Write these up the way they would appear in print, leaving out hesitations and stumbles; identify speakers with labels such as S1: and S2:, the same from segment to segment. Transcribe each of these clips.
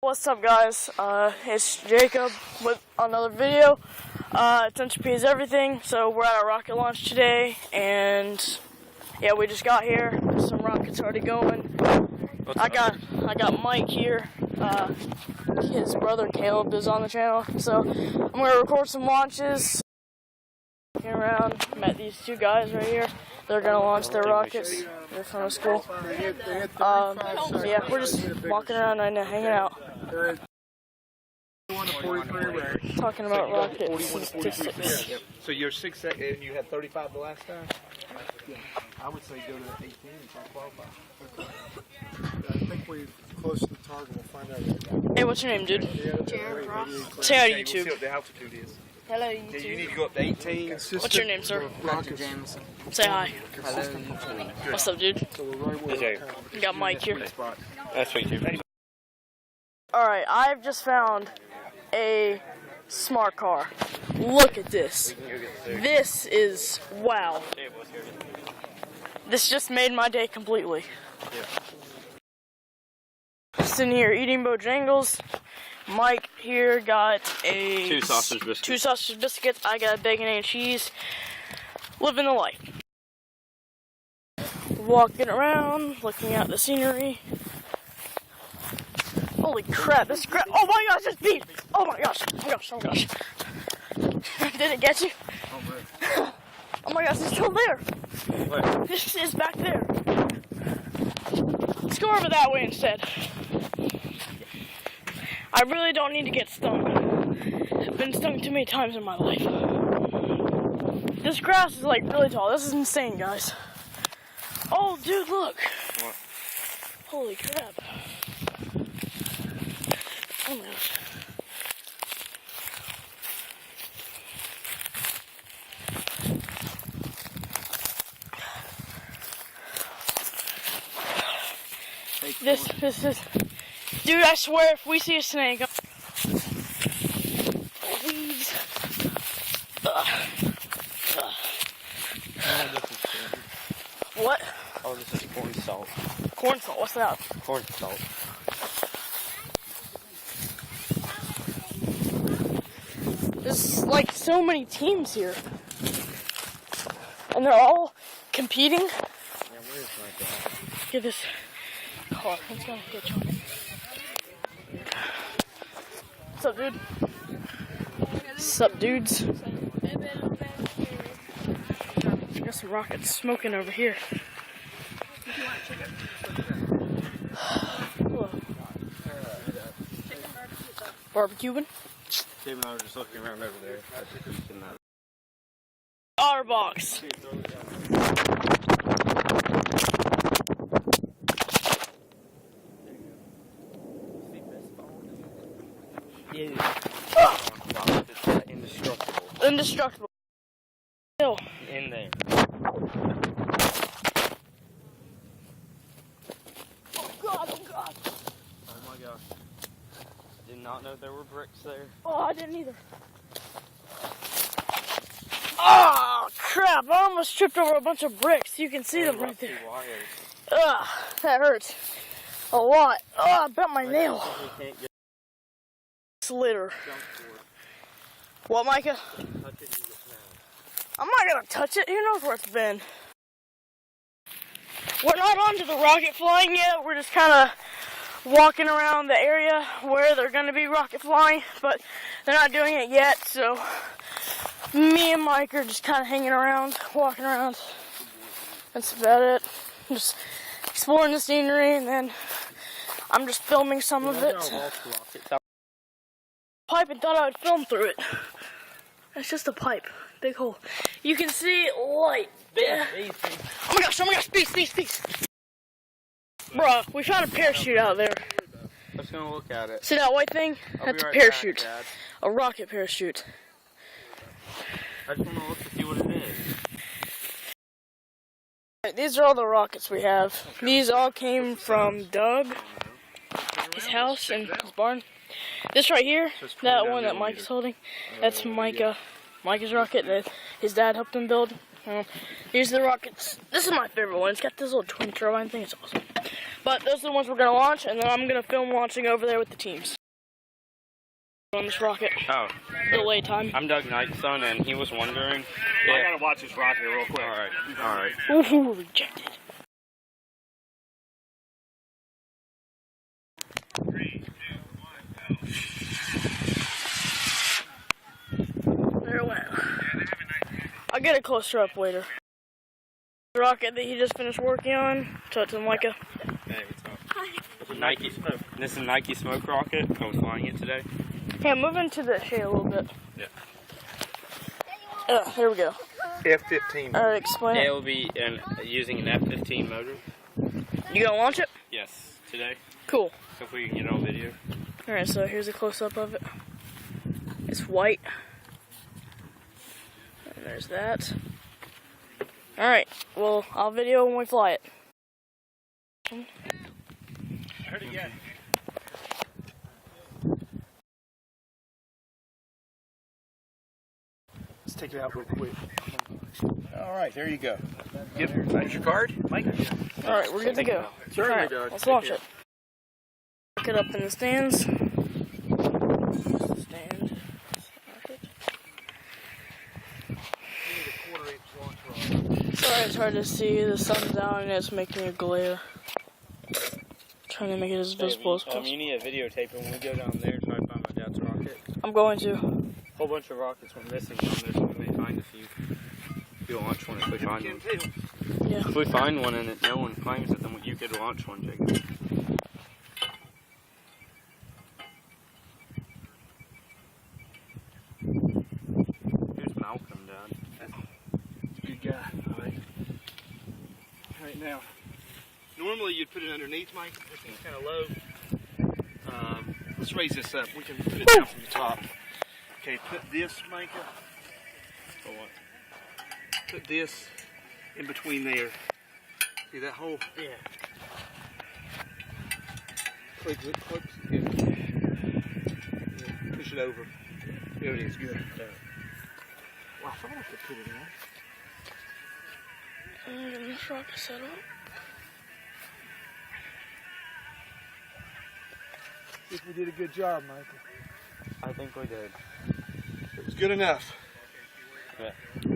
S1: What's up, guys? It's Jacob with another video. Entropy is everything. So we're at a rocket launch today, and yeah, we just got here. Some rockets already going. I got Mike here. His brother Caleb is on the channel, so I'm gonna record some launches. Looking around, met these two guys right here. They're gonna launch their rockets. They're from school. Yeah, we're just walking around right now, hanging out. Talking about rocket statistics.
S2: So you're 6 and you had 35 the last time? I would say go to the 18 and try to qualify.
S3: I think we're close to the target. We'll find out.
S1: Hey, what's your name, dude?
S3: Jared Ross.
S1: Say hi to
S2: We'll see
S1: YouTube.
S2: what the altitude is.
S1: Hello,
S2: Yeah, you
S1: YouTube.
S2: need to go up to 18.
S1: What's your name, sir?
S3: Rocket Jameson.
S1: Say hi.
S3: Hello.
S1: What's up, dude?
S3: So we're right where
S1: We got Mike here.
S2: That's sweet, too.
S1: Alright, I've just found a smart car. Look at this. This is, wow. This just made my day completely. Sitting here eating Bojangles. Mike here got two sausage biscuits. I got bacon and cheese. Living the life. Walking around, looking at the scenery. Holy crap, this crap. Oh my gosh, this beef. Oh my gosh, oh my gosh, oh my gosh. Did it get you? Oh my gosh, it's still there.
S2: What?
S1: This is back there. Let's go over that way instead. I really don't need to get stung. I've been stung too many times in my life. This grass is like really tall. This is insane, guys. Oh, dude, look.
S2: What?
S1: Holy crap. Oh my gosh. This is, dude, I swear if we see a snake, weeds. What?
S2: Oh, this is corn salt.
S1: Corn salt, what's that?
S2: Corn salt.
S1: There's like so many teams here. And they're all competing.
S2: Yeah, where's my dad?
S1: Look at this car. It's gonna hit you. What's up, dude? What's up, dudes? Got some rockets smoking over here. Hello. Barbecuing?
S2: Dave and I were just looking around over there.
S1: Our box.
S2: Yeah. It's indestructible.
S1: Indestructible. Still.
S2: In there.
S1: Oh god, oh god.
S2: Oh my gosh. I did not know there were bricks there.
S1: Oh, I didn't either. Oh, crap. I almost tripped over a bunch of bricks. You can see them right there. Ugh, that hurts a lot. Oh, I bent my nail. Litter. What, Micah? I'm not gonna touch it. Who knows where it's been? We're not onto the rocket flying yet. We're just kind of walking around the area where they're gonna be rocket flying, but they're not doing it yet. So me and Mike are just kind of hanging around, walking around. That's about it. Just exploring the scenery, and then I'm just filming some of it. Pipe and thought I would film through it. It's just a pipe, big hole. You can see light. Yeah. Oh my gosh, peace. Bruh, we found a parachute out there.
S2: Let's go look at it.
S1: See that white thing? That's a parachute.
S2: Back,
S1: a rocket parachute.
S2: I just want to look to see what it is.
S1: These are all the rockets we have. These all came from Doug, his house and his barn. This right here, that one that Mike is holding, that's Micah's rocket that his dad helped him build. These are the rockets. This is my favorite one. It's got this little twin turbine thing. It's awesome. But those are the ones we're gonna launch, and then I'm gonna film launching over there with the teams. On this rocket.
S4: Oh.
S1: Delay time.
S4: I'm Doug Knightson, and he was wondering.
S2: I gotta watch this rocket real quick.
S4: Alright.
S1: Ooh, rejected.
S5: 3, 2, 1, go.
S1: There it went. I'll get it closer up later. The rocket that he just finished working on. Show it to Micah.
S4: Hey, what's up? Nike smoke. This is a Nike smoke rocket. I was flying it today.
S1: Hey, move into the shade a little bit.
S4: Yeah.
S1: There we go.
S2: F-15.
S1: Alright, explain
S4: It
S1: it.
S4: will be using an F-15 motor.
S1: You gonna launch it?
S4: Yes, today.
S1: Cool.
S4: Hopefully you can get it on video.
S1: Alright, so here's a close-up of it. It's white. And there's that. Alright, well, I'll video when we fly it.
S2: I heard it yet. Let's take it out real quick. All right, there you go. That's your card, Mike.
S1: Alright, we're good to go. Alright, let's launch it. Look it up in the stands. Stand. Sorry, it's hard to see. The sun's down and it's making a glare. Trying to make it as visible as possible.
S4: You need a videotape when we go down there try to find my dad's rocket.
S1: I'm going to.
S4: A whole bunch of rockets went missing down there, so we may find a few. We'll launch one if we find one.
S1: Yeah.
S4: If we find one and no one claims it, then you could launch one, Jacob. Here's Malcolm, Dad.
S2: Good guy. All right. All right, now, normally you'd put it underneath, Mike. This thing's kind of low. Let's raise this up. We can put it down from the top. Okay, put this, Micah.
S4: For what?
S2: Put this in between there. See that hole? Yeah. Click it, click it. Yeah. Push it over. There it is, good. Well, I thought I could put it in.
S1: I'm getting this rocket set up.
S3: I think we did a good job, Michael.
S4: I think we did.
S2: It was good enough.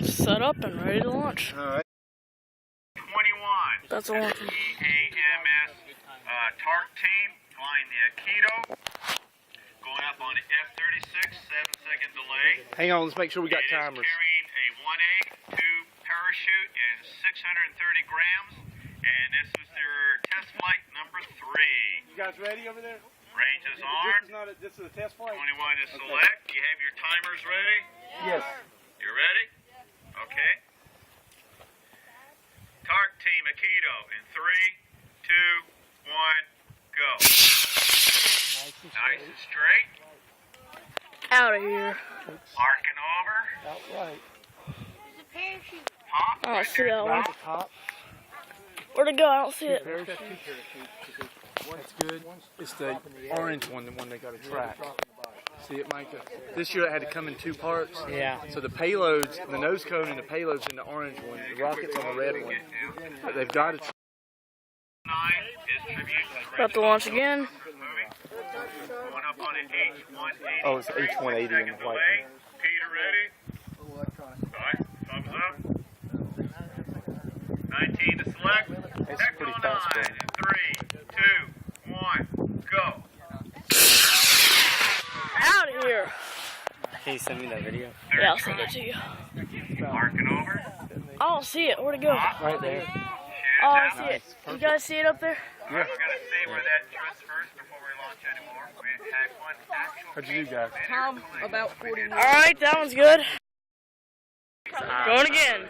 S1: Set up and ready to launch.
S2: All right.
S5: 21.
S1: That's a launch.
S5: EAMS TARC team flying the Aikido. Going up on the F-36, 7-second delay.
S2: Hang on, let's make sure we got
S5: It is
S2: timers.
S5: carrying a 1A, 2 parachute, and 630 grams. And this was their test flight number 3.
S2: You guys ready over there?
S5: Range is on.
S2: This is a test flight?
S5: 21 is select. You have your timers ready?
S2: Yes.
S5: You ready? Okay. TARC team Aikido in 3, 2, 1, go. Nice and straight.
S1: Out of here.
S5: Arcing over.
S2: Outright.
S5: Pop.
S1: I don't see that one.
S2: Right at the top.
S1: Where'd it go? I don't see it.
S2: Parachute. That's good. It's the orange one, the one they got to track. See it, Micah? This year it had to come in 2 parts.
S4: Yeah.
S2: So the payloads, the nose cone and the payload's in the orange one. The rocket's on the red one. But they've got to.
S5: 9 is tribute.
S1: About to launch again.
S5: Moving. Going up on an H-180.
S2: Oh, it's H-180 in the
S5: Second
S2: white
S5: delay. Peter ready? Alright, thumbs up. 19 to select.
S2: That's
S5: Echo
S2: pretty fast,
S5: 9
S2: bro.
S5: in 3, 2, 1, go.
S1: Out of here.
S4: Can you send me that video?
S1: Yeah, I'll send it to you.
S5: Arcing over.
S1: I don't see it. Where'd it go?
S2: Right there.
S1: Oh, I see it. You guys see it up there?
S5: We're going to see where that truss first before we launch anymore. We had one actual.
S2: What'd you do, guys?
S1: About 40 minutes. Alright, that one's good. Going again.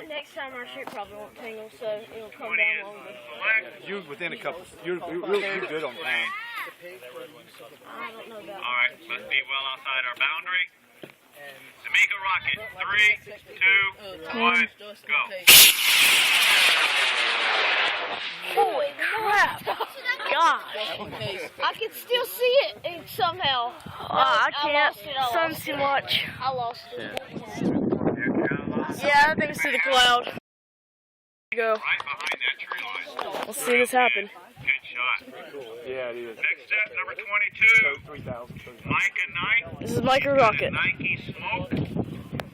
S1: Next time our shoot probably won't tingle, so it'll come down longer.
S5: Select.
S2: You're within a couple. You're good on time.
S1: I don't know about
S5: All right, must be well outside our boundary. D'Amico rocket. 3, 2, 1, go.
S1: Holy crap! God.
S6: I can still see it somehow.
S1: I can't.
S6: lost it, I
S1: Sun's
S6: lost
S1: too much.
S6: I lost it.
S1: Yeah, I think I see the cloud. Go.
S5: Right behind that tree line.
S1: Let's see this happen.
S5: Good shot.
S4: Yeah, it is.
S5: Next up, number 22,
S4: 3,000.
S5: Micah Knight.
S1: This is Micah Rocket.
S5: Nike Smoke.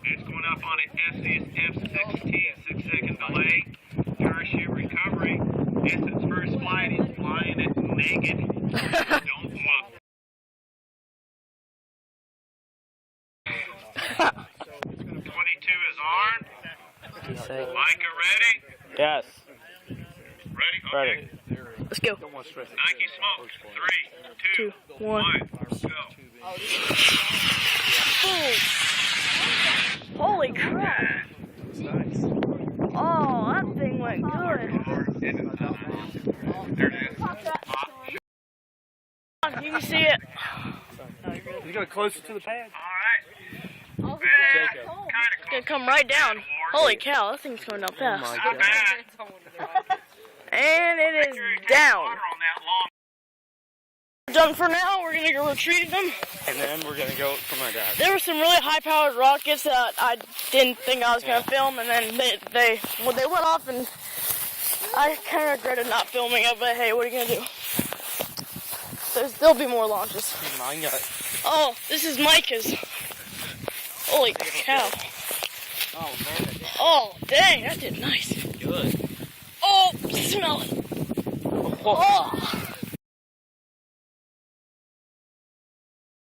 S5: It's going up on an F16 6-second delay. Parachute recovery. It's its first flight. He's flying it naked. Don't look. 22 is armed. Micah ready?
S4: Yes.
S5: Ready? Okay.
S4: Ready.
S1: Let's go.
S4: Don't want to stress it.
S5: Nike Smoke. 3, 2,
S1: 1.
S5: 1. Go.
S1: Boom. Holy crap. Oh, that thing went good.
S5: There it is.
S1: You can see it.
S4: You got closer to the pad.
S5: All right.
S4: Jacob.
S5: Kind
S1: It's gonna come right down. Holy cow, that thing's coming down fast.
S5: Not bad.
S1: And it is
S5: Water
S1: down.
S5: on that long.
S1: Done for now. We're gonna go retrieve them.
S4: And then we're going to go for my dad.
S1: There were some really high-powered rockets that I didn't think I was gonna film, and then they went off, and I kind of regretted not filming it. But hey, what are you gonna do? There'll be more launches.
S4: Mine got.
S1: Oh, this is Micah's. Holy cow!
S4: Oh, man.
S1: Oh, dang, that did nice.
S4: Good.
S1: Oh, smell it. Oh.